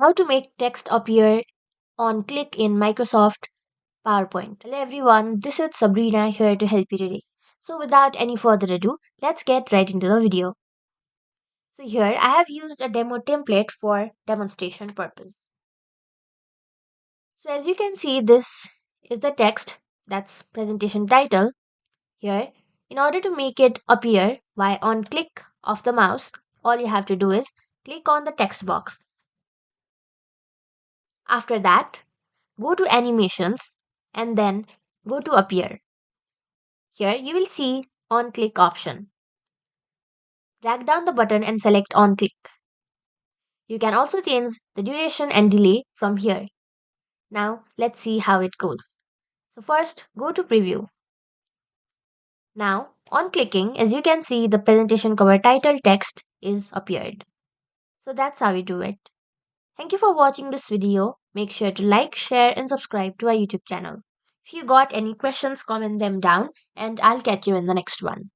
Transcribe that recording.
How to make text appear on click in Microsoft PowerPoint. Hello everyone, this is Sabrina here to help you today. So without any further ado, let's get right into the video. So here I have used a demo template for demonstration purpose. So as you can see, this is the text, that's presentation title. Here, in order to make it appear by on click of the mouse, all you have to do is click on the text box. After that, go to animations and then go to appear. Here you will see on click option. Drag down the button and select on click. You can also change the duration and delay from here. Now let's see how it goes. So first go to preview. Now on clicking, as you can see, the presentation cover title text is appeared. So that's how we do it. Thank you for watching this video. Make sure to like, share and subscribe to our YouTube channel. If you got any questions, comment them down and I'll catch you in the next one.